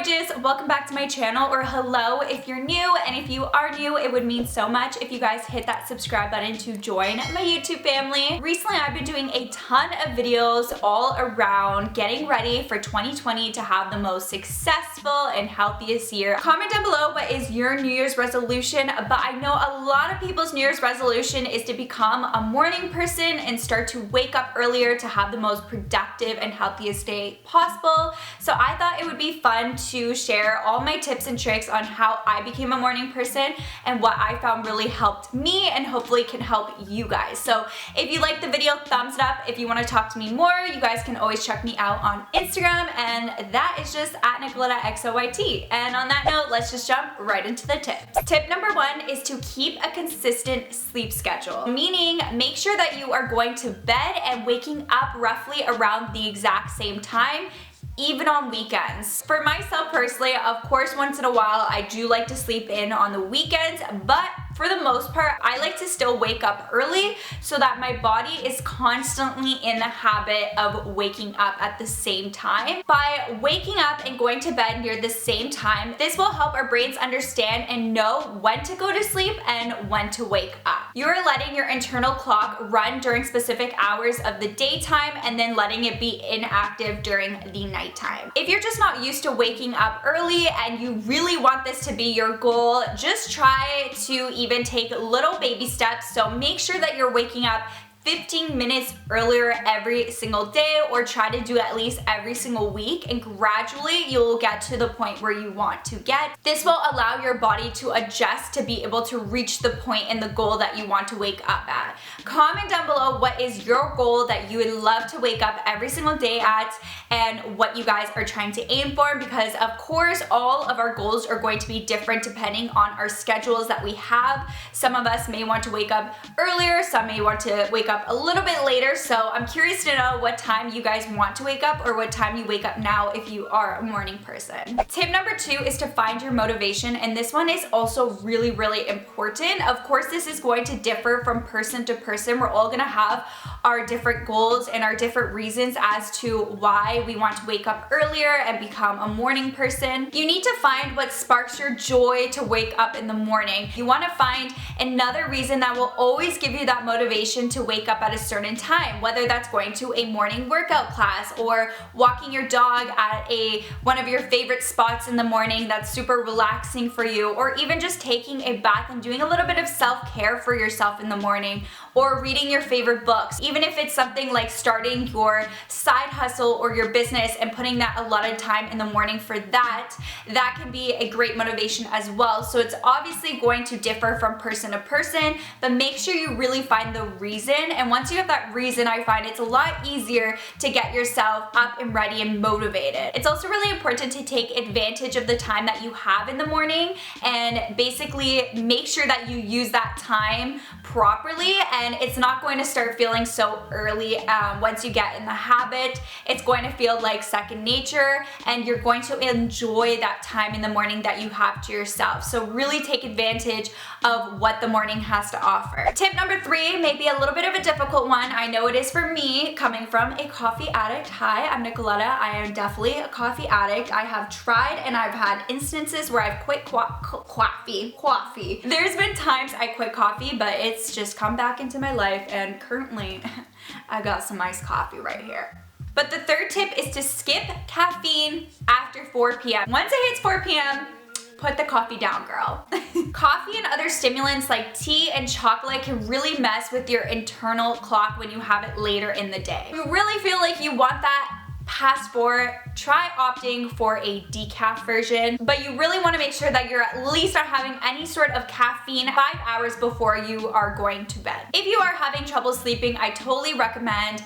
gorgeous, welcome back to my channel, or hello if you're new, and if you are new, it would mean so much if you guys hit that subscribe button to join my YouTube family. Recently, I've been doing a ton of videos all around getting ready for 2020 to have the most successful and healthiest year. Comment down below what is your New Year's resolution, but I know a lot of people's New Year's resolution is to become a morning person and start to wake up earlier to have the most productive and healthiest day possible. So I thought it would be fun to share all my tips and tricks on how I became a morning person and what I found really helped me and hopefully can help you guys. So if you like the video, thumbs it up. If you want to talk to me more, you guys can always check me out on Instagram, and that is just at NicolettaXOYT. And on that note, let's just jump right into the tips. Tip number one is to keep a consistent sleep schedule, meaning make sure that you are going to bed and waking up roughly around the exact same time, even on weekends. For myself personally, of course, once in a while, I do like to sleep in on the weekends, but for the most part, I like to still wake up early so that my body is constantly in the habit of waking up at the same time. By waking up and going to bed near the same time, this will help our brains understand and know when to go to sleep and when to wake up. You're letting your internal clock run during specific hours of the daytime and then letting it be inactive during the nighttime. If you're just not used to waking up early and you really want this to be your goal, just try to even take little baby steps. So make sure that you're waking up 15 minutes earlier every single day, or try to do at least every single week, and gradually you'll get to the point where you want to get. This will allow your body to adjust to be able to reach the point and the goal that you want to wake up at. Comment down below what is your goal that you would love to wake up every single day at and what you guys are trying to aim for, because of course all of our goals are going to be different depending on our schedules that we have. Some of us may want to wake up earlier, some may want to wake up a little bit later, so I'm curious to know what time you guys want to wake up or what time you wake up now if you are a morning person. Tip number two is to find your motivation, and this one is also really, really important. Of course, this is going to differ from person to person. We're all gonna have our different goals and our different reasons as to why we want to wake up earlier and become a morning person. You need to find what sparks your joy to wake up in the morning. You want to find another reason that will always give you that motivation to wake up at a certain time, whether that's going to a morning workout class or walking your dog at one of your favorite spots in the morning that's super relaxing for you, or even just taking a bath and doing a little bit of self-care for yourself in the morning, or reading your favorite books. Even if it's something like starting your side hustle or your business and putting that allotted time in the morning for that can be a great motivation as well. So it's obviously going to differ from person to person, but make sure you really find the reason. And once you have that reason, I find it's a lot easier to get yourself up and ready and motivated. It's also really important to take advantage of the time that you have in the morning and basically make sure that you use that time properly, and it's not going to start feeling so early. Once you get in the habit, it's going to feel like second nature, and you're going to enjoy that time in the morning that you have to yourself. So really take advantage of what the morning has to offer. Tip number three may be a little bit of a difficult one. I know it is for me, coming from a coffee addict. Hi, I'm Nicoletta. I am definitely a coffee addict. I have tried and I've had instances where I've quit coffee. There's been times I quit coffee, but it's just come back into my life, and currently I got some iced coffee right here. But the third tip is to skip caffeine after 4 p.m. Once it hits 4 p.m., put the coffee down, girl. Coffee and other stimulants like tea and chocolate can really mess with your internal clock when you have it later in the day. If you really feel like you want that past 4, try opting for a decaf version, but you really want to make sure that you're at least not having any sort of caffeine 5 hours before you are going to bed. If you are having trouble sleeping, I totally recommend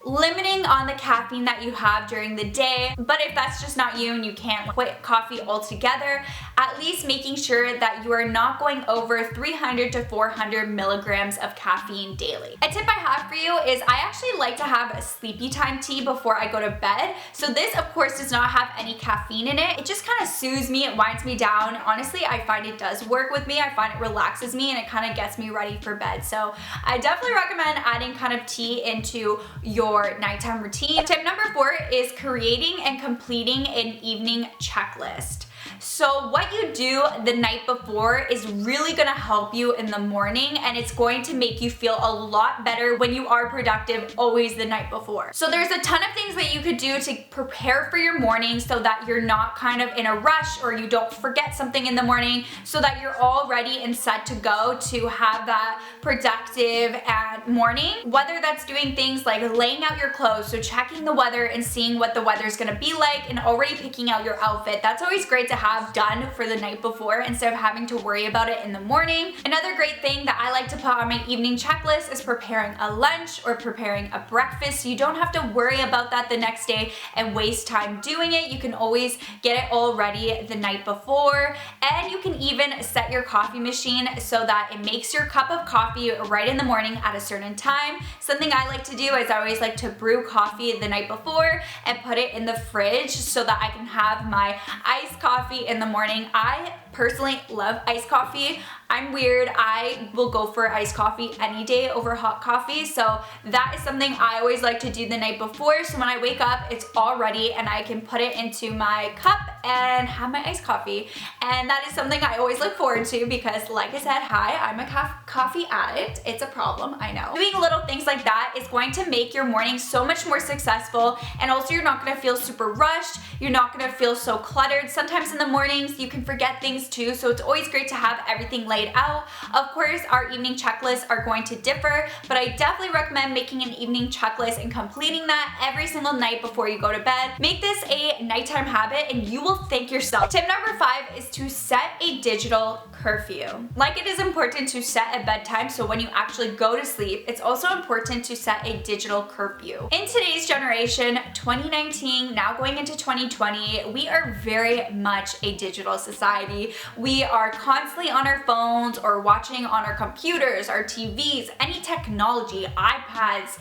limiting on the caffeine that you have during the day. But if that's just not you and you can't quit coffee altogether, at least making sure that you are not going over 300 to 400 milligrams of caffeine daily. A tip I have for you is I actually like to have a sleepy time tea before I go to bed. So this, of course, does not have any caffeine in it. It just kind of soothes me, it winds me down. Honestly, I find it does work with me. I find it relaxes me and it kind of gets me ready for bed. So I definitely recommend adding kind of tea into your your nighttime routine. Tip number 4 is creating and completing an evening checklist. So what you do the night before is really gonna help you in the morning, and it's going to make you feel a lot better when you are productive always the night before. So there's a ton of things that you could do to prepare for your morning so that you're not kind of in a rush or you don't forget something in the morning, so that you're all ready and set to go to have that productive morning. Whether that's doing things like laying out your clothes, so checking the weather and seeing what the weather's gonna be like and already picking out your outfit. That's always great to have done for the night before instead of having to worry about it in the morning. Another great thing that I like to put on my evening checklist is preparing a lunch or preparing a breakfast. So you don't have to worry about that the next day and waste time doing it. You can always get it all ready the night before, and you can even set your coffee machine so that it makes your cup of coffee right in the morning at a certain time. Something I like to do is I always like to brew coffee the night before and put it in the fridge so that I can have my iced coffee in the morning. I personally love iced coffee. I'm weird. I will go for iced coffee any day over hot coffee. So that is something I always like to do the night before. So when I wake up, it's all ready and I can put it into my cup and have my iced coffee. And that is something I always look forward to because, like I said, hi, I'm a coffee addict. It's a problem, I know. Doing little things like that is going to make your morning so much more successful, and also you're not gonna feel super rushed. You're not gonna feel so cluttered. Sometimes in the mornings you can forget things too, so it's always great to have everything laid out. Of course, our evening checklists are going to differ, but I definitely recommend making an evening checklist and completing that every single night before you go to bed. Make this a nighttime habit and you will thank yourself. Tip number 5 is to set a digital curfew. Like it is important to set a bedtime, so when you actually go to sleep, it's also important to set a digital curfew. In today's generation, 2019, now going into 2020, we are very much a digital society. We are constantly on our phones or watching on our computers, our TVs, any technology, iPads,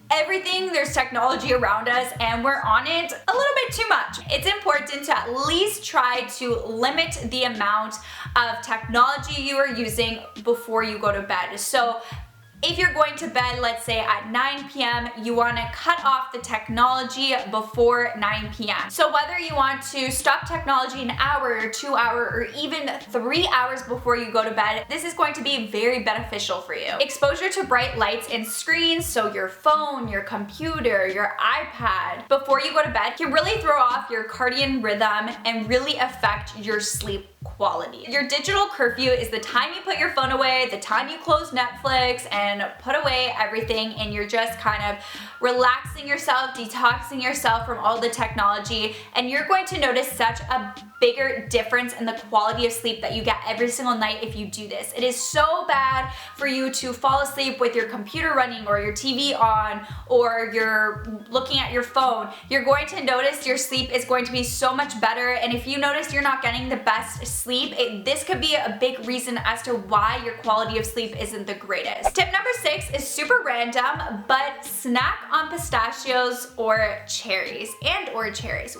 everything. There's technology around us and we're on it a little bit too much. It's important to at least try to limit the amount of technology you are using before you go to bed. So if you're going to bed, let's say at 9 p.m., you want to cut off the technology before 9 p.m. So whether you want to stop technology an hour or 2 hours or even 3 hours before you go to bed, this is going to be very beneficial for you. Exposure to bright lights and screens, so your phone, your computer, your iPad, before you go to bed can really throw off your circadian rhythm and really affect your sleep quality. Your digital curfew is the time you put your phone away, the time you close Netflix and put away everything, and you're just kind of relaxing yourself, detoxing yourself from all the technology, and you're going to notice such a bigger difference in the quality of sleep that you get every single night if you do this. It is so bad for you to fall asleep with your computer running or your TV on or you're looking at your phone. You're going to notice your sleep is going to be so much better, and if you notice you're not getting the best sleep, this could be a big reason as to why your quality of sleep isn't the greatest. Tip number 6 is super random, but snack on pistachios or cherries,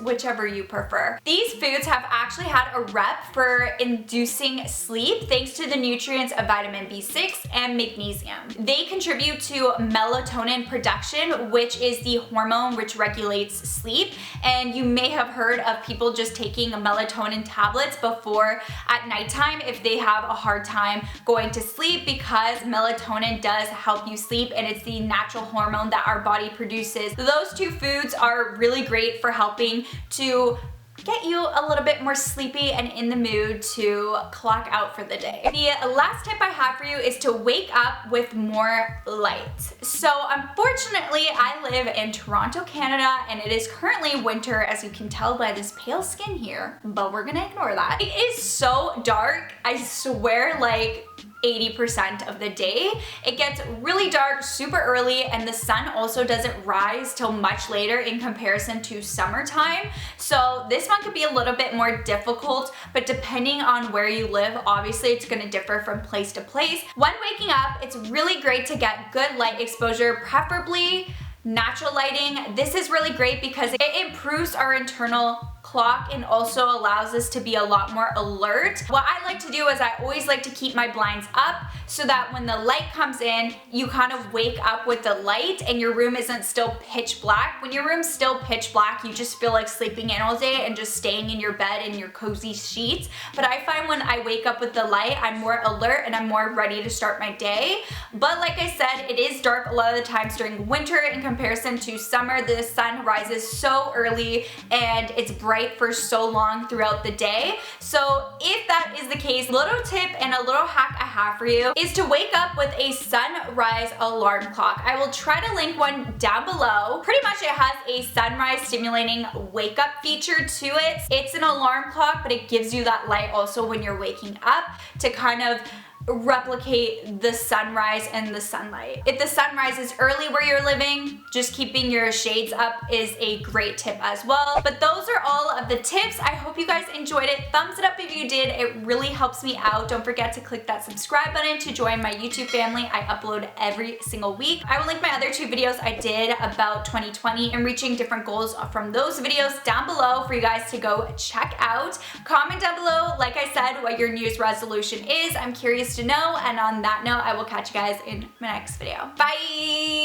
whichever you prefer. These foods have actually had a rep for inducing sleep thanks to the nutrients of vitamin B6 and magnesium. They contribute to melatonin production, which is the hormone which regulates sleep, and you may have heard of people just taking melatonin tablets before at nighttime if they have a hard time going to sleep, because melatonin does help you sleep and it's the natural hormone that our body produces. Those two foods are really great for helping to get you a little bit more sleepy and in the mood to clock out for the day. The last tip I have for you is to wake up with more light. So unfortunately, I live in Toronto, Canada, and it is currently winter, as you can tell by this pale skin here, but we're gonna ignore that. It is so dark, I swear, like 80% of the day. It gets really dark super early, and the sun also doesn't rise till much later in comparison to summertime. So this one could be a little bit more difficult, but depending on where you live, obviously it's gonna differ from place to place. When waking up, it's really great to get good light exposure, preferably natural lighting. This is really great because it improves our internal clock and also allows us to be a lot more alert. What I like to do is I always like to keep my blinds up so that when the light comes in, you kind of wake up with the light and your room isn't still pitch black. When your room's still pitch black, you just feel like sleeping in all day and just staying in your bed in your cozy sheets. But I find when I wake up with the light, I'm more alert and I'm more ready to start my day. But like I said, it is dark a lot of the times during winter in comparison to summer. The sun rises so early and it's bright for so long throughout the day. So if that is the case, little tip and a little hack I have for you is to wake up with a sunrise alarm clock. I will try to link one down below. Pretty much it has a sunrise stimulating wake up feature to it. It's an alarm clock, but it gives you that light also when you're waking up to kind of replicate the sunrise and the sunlight. If the sun rises early where you're living, just keeping your shades up is a great tip as well. But those are all of the tips. I hope you guys enjoyed it. Thumbs it up if you did. It really helps me out. Don't forget to click that subscribe button to join my YouTube family. I upload every single week. I will link my other two videos I did about 2020 and reaching different goals from those videos down below for you guys to go check out. Comment down below, like I said, what your New Year's resolution is. I'm curious to know, and on that note, I will catch you guys in my next video. Bye!